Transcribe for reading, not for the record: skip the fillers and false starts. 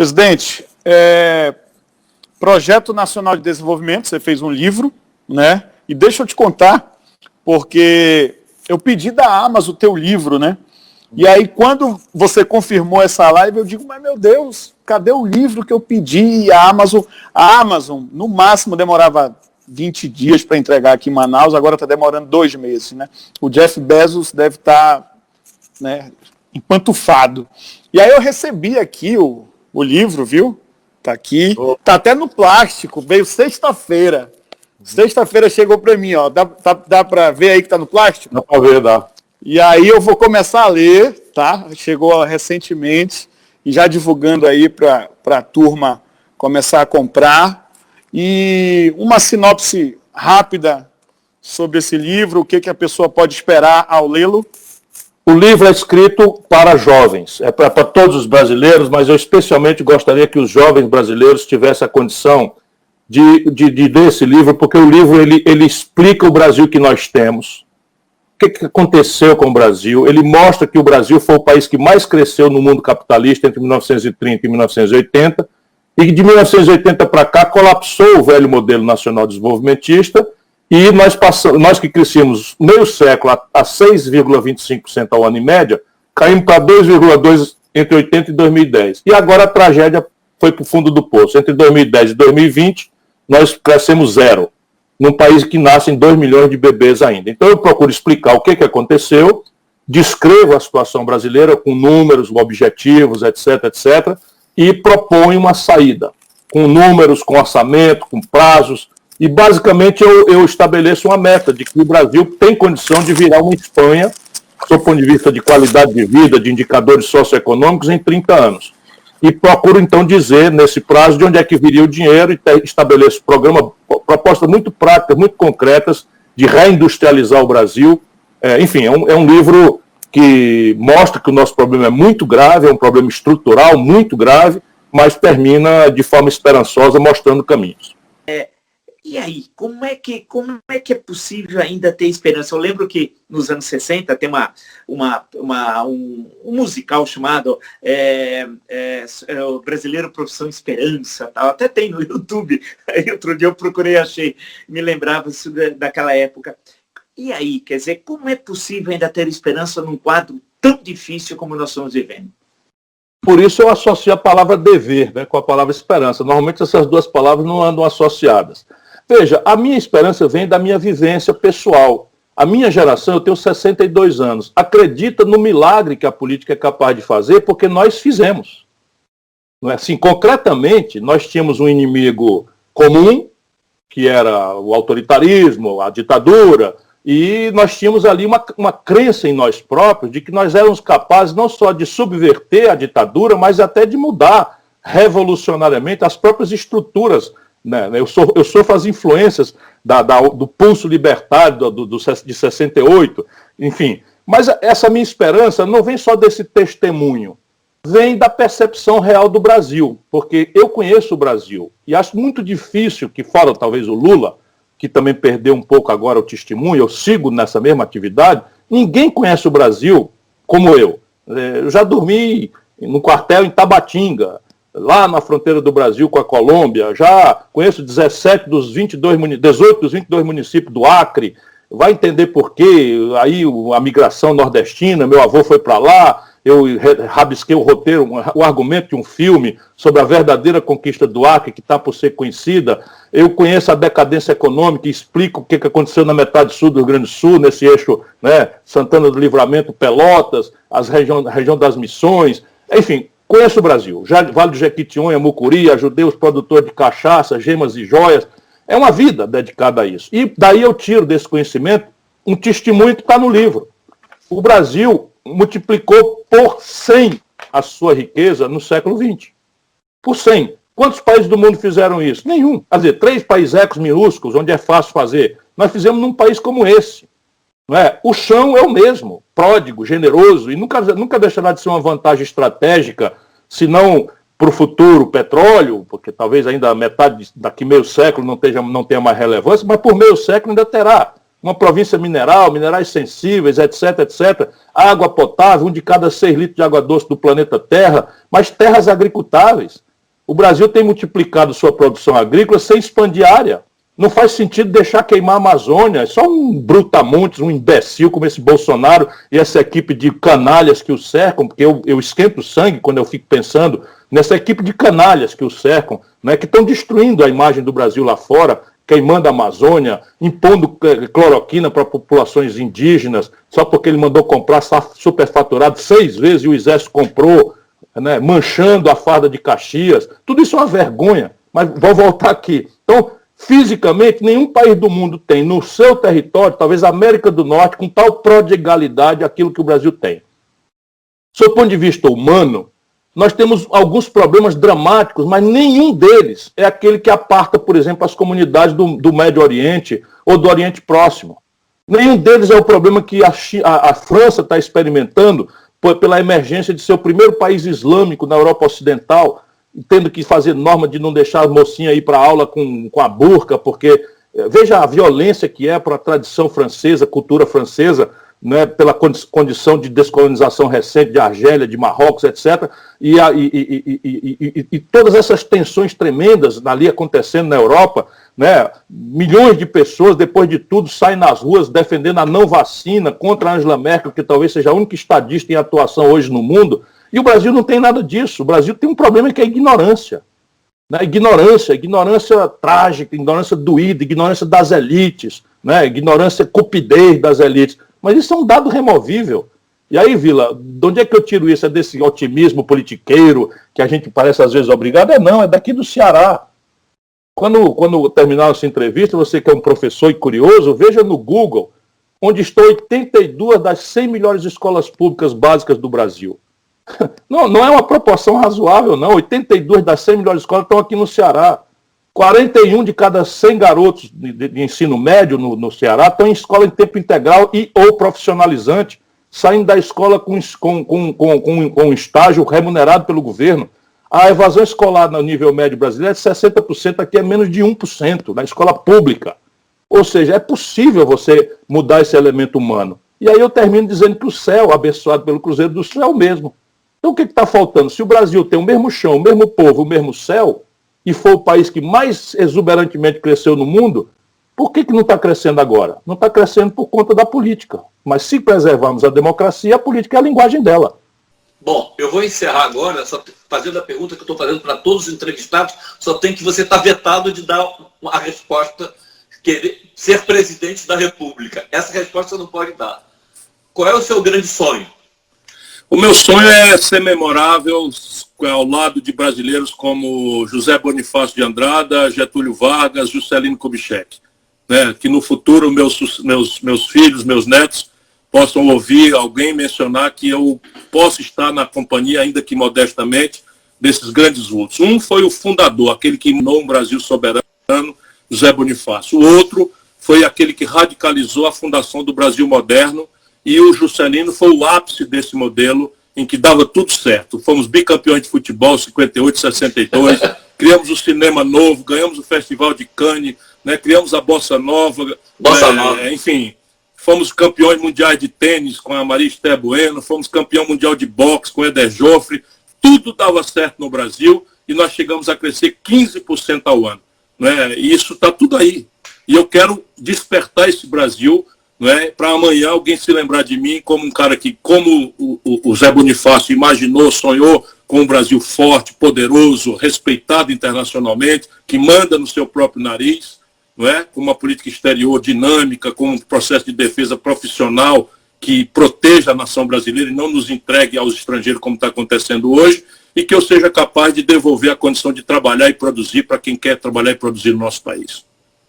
Presidente, Projeto Nacional de Desenvolvimento, você fez um livro, né? E deixa eu te contar, porque eu pedi da Amazon o teu livro, né? E aí, quando você confirmou essa live, eu digo, mas meu Deus, cadê o livro que eu pedi? E a Amazon, no máximo, demorava 20 dias para entregar aqui em Manaus, agora está demorando 2 meses, né? O Jeff Bezos deve estar, né, empantufado. E aí eu recebi aqui o livro, viu? Tá aqui. Tá até no plástico, veio sexta-feira. Sexta-feira chegou para mim, ó. Dá para ver aí que tá no plástico? Dá para ver, dá. E aí eu vou começar a ler, tá? Chegou recentemente e já divulgando aí para a turma começar a comprar. E uma sinopse rápida sobre esse livro, o que a pessoa pode esperar ao lê-lo. O livro é escrito para jovens, é para todos os brasileiros, mas eu especialmente gostaria que os jovens brasileiros tivessem a condição de ler esse livro, porque o livro ele explica o Brasil que nós temos, o que aconteceu com o Brasil, ele mostra que o Brasil foi o país que mais cresceu no mundo capitalista entre 1930 e 1980, e que de 1980 para cá colapsou o velho modelo nacional desenvolvimentista, e nós que crescemos meio século a 6,25% ao ano em média, caímos para 2,2% entre 80 e 2010. E agora a tragédia foi para o fundo do poço. Entre 2010 e 2020, nós crescemos 0, num país que nascem 2 milhões de bebês ainda. Então eu procuro explicar o que aconteceu, descrevo a situação brasileira com números, objetivos, etc., etc., e proponho uma saída, com números, com orçamento, com prazos. E, basicamente, eu estabeleço uma meta de que o Brasil tem condição de virar uma Espanha, do ponto de vista de qualidade de vida, de indicadores socioeconômicos, em 30 anos. E procuro, então, dizer, nesse prazo, de onde é que viria o dinheiro e estabeleço propostas muito práticas, muito concretas, de reindustrializar o Brasil. Enfim, é um livro que mostra que o nosso problema é muito grave, é um problema estrutural muito grave, mas termina de forma esperançosa, mostrando caminhos. E aí, como é que é possível ainda ter esperança? Eu lembro que nos anos 60 tem um musical chamado O Brasileiro Profissão Esperança, tal. Até tem no YouTube. Aí outro dia eu procurei, achei, me lembrava isso daquela época. E aí, quer dizer, como é possível ainda ter esperança num quadro tão difícil como nós estamos vivendo? Por isso eu associo a palavra dever, né, com a palavra esperança. Normalmente essas duas palavras não andam associadas. Veja, a minha esperança vem da minha vivência pessoal. A minha geração, eu tenho 62 anos, acredita no milagre que a política é capaz de fazer, porque nós fizemos. Não é assim? Concretamente, nós tínhamos um inimigo comum, que era o autoritarismo, a ditadura, e nós tínhamos ali uma crença em nós próprios de que nós éramos capazes não só de subverter a ditadura, mas até de mudar revolucionariamente as próprias estruturas. Né? Eu sofro as influências do pulso libertário de 68, enfim. Mas essa minha esperança não vem só desse testemunho, vem da percepção real do Brasil, porque eu conheço o Brasil e acho muito difícil que, fora talvez o Lula, que também perdeu um pouco agora o testemunho, eu sigo nessa mesma atividade, ninguém conhece o Brasil como eu. Eu já dormi no quartel em Tabatinga, lá na fronteira do Brasil com a Colômbia, já conheço 18 dos 22 municípios do Acre, vai entender por quê, aí a migração nordestina, meu avô foi para lá, eu rabisquei o roteiro, o argumento de um filme sobre a verdadeira conquista do Acre, que está por ser conhecida. Eu conheço a decadência econômica e explico o que aconteceu na metade sul do Rio Grande do Sul, nesse eixo, né, Santana do Livramento, Pelotas, a região das Missões, enfim, conheço o Brasil. Vale do Jequitinhonha, Mucuri, ajudei os produtores de cachaça, gemas e joias. É uma vida dedicada a isso. E daí eu tiro desse conhecimento um testemunho que está no livro. O Brasil multiplicou por 100 a sua riqueza no século XX. Por 100. Quantos países do mundo fizeram isso? Nenhum. Quer dizer, 3 países minúsculos, onde é fácil fazer. Nós fizemos num país como esse. Não é? O chão é o mesmo, pródigo, generoso, e nunca deixará de ser uma vantagem estratégica, se não para o futuro petróleo, porque talvez ainda a metade daqui meio século não tenha mais relevância, mas por meio século ainda terá. Uma província mineral, minerais sensíveis, etc., etc., água potável, 1 de cada 6 litros de água doce do planeta Terra, mas terras agricultáveis. O Brasil tem multiplicado sua produção agrícola sem expandir a área. Não faz sentido deixar queimar a Amazônia. É só um brutamontes, um imbecil como esse Bolsonaro e essa equipe de canalhas que o cercam, porque eu esquento o sangue quando eu fico pensando nessa equipe de canalhas que o cercam, né, que estão destruindo a imagem do Brasil lá fora, queimando a Amazônia, impondo cloroquina para populações indígenas, só porque ele mandou comprar superfaturado 6 vezes e o Exército comprou, né, manchando a farda de Caxias. Tudo isso é uma vergonha, mas vou voltar aqui. Então, fisicamente, nenhum país do mundo tem no seu território, talvez a América do Norte, com tal prodigalidade aquilo que o Brasil tem. Sob o ponto de vista humano, nós temos alguns problemas dramáticos, mas nenhum deles é aquele que aparta, por exemplo, as comunidades do Médio Oriente ou do Oriente Próximo. Nenhum deles é o problema que a França está experimentando pela emergência de seu primeiro país islâmico na Europa Ocidental, tendo que fazer norma de não deixar a mocinha ir para a aula com a burca, porque veja a violência que é para a tradição francesa, cultura francesa, né, pela condição de descolonização recente de Argélia, de Marrocos, etc., e todas essas tensões tremendas ali acontecendo na Europa, né, milhões de pessoas, depois de tudo, saem nas ruas defendendo a não vacina contra a Angela Merkel, que talvez seja a única estadista em atuação hoje no mundo, e o Brasil não tem nada disso. O Brasil tem um problema que é a ignorância. Né? Ignorância trágica, ignorância doída, ignorância das elites, né? Ignorância cupidez das elites. Mas isso é um dado removível. E aí, Vila, de onde é que eu tiro isso? É desse otimismo politiqueiro que a gente parece às vezes obrigado? Não, é daqui do Ceará. Quando terminar essa entrevista, você que é um professor e curioso, veja no Google, onde estão 82 das 100 melhores escolas públicas básicas do Brasil. Não é uma proporção razoável, não. 82 das 100 melhores escolas estão aqui no Ceará. 41 de cada 100 garotos de ensino médio no Ceará estão em escola em tempo integral e ou profissionalizante, saindo da escola com estágio remunerado pelo governo. A evasão escolar no nível médio brasileiro é de 60%, aqui é menos de 1%, na escola pública. Ou seja, é possível você mudar esse elemento humano. E aí eu termino dizendo que o céu, abençoado pelo Cruzeiro do Sul, é o mesmo. Então o que está faltando? Se o Brasil tem o mesmo chão, o mesmo povo, o mesmo céu, e foi o país que mais exuberantemente cresceu no mundo, por que não está crescendo agora? Não está crescendo por conta da política. Mas se preservarmos a democracia, a política é a linguagem dela. Bom, eu vou encerrar agora, só fazendo a pergunta que eu estou fazendo para todos os entrevistados, só tem que você estar vetado de dar a resposta, ser presidente da República. Essa resposta você não pode dar. Qual é o seu grande sonho? O meu sonho é ser memorável ao lado de brasileiros como José Bonifácio de Andrada, Getúlio Vargas, Juscelino Kubitschek. Né? Que no futuro meus filhos, meus netos, possam ouvir alguém mencionar que eu posso estar na companhia, ainda que modestamente, desses grandes vultos. Um foi o fundador, aquele que inou um Brasil soberano, José Bonifácio. O outro foi aquele que radicalizou a fundação do Brasil moderno, e o Juscelino foi o ápice desse modelo em que dava tudo certo. Fomos bicampeões de futebol, 58, 62, criamos o Cinema Novo, ganhamos o Festival de Cannes, né, criamos a Bossa Nova, enfim, fomos campeões mundiais de tênis com a Maria Esther Bueno, fomos campeão mundial de boxe com Eder Joffre, tudo dava certo no Brasil e nós chegamos a crescer 15% ao ano. Né, e isso está tudo aí. E eu quero despertar esse Brasil, para amanhã alguém se lembrar de mim como um cara que, como o Zé Bonifácio imaginou, sonhou com um Brasil forte, poderoso, respeitado internacionalmente, que manda no seu próprio nariz, com uma política exterior dinâmica, com um processo de defesa profissional que proteja a nação brasileira e não nos entregue aos estrangeiros como está acontecendo hoje, e que eu seja capaz de devolver a condição de trabalhar e produzir para quem quer trabalhar e produzir no nosso país.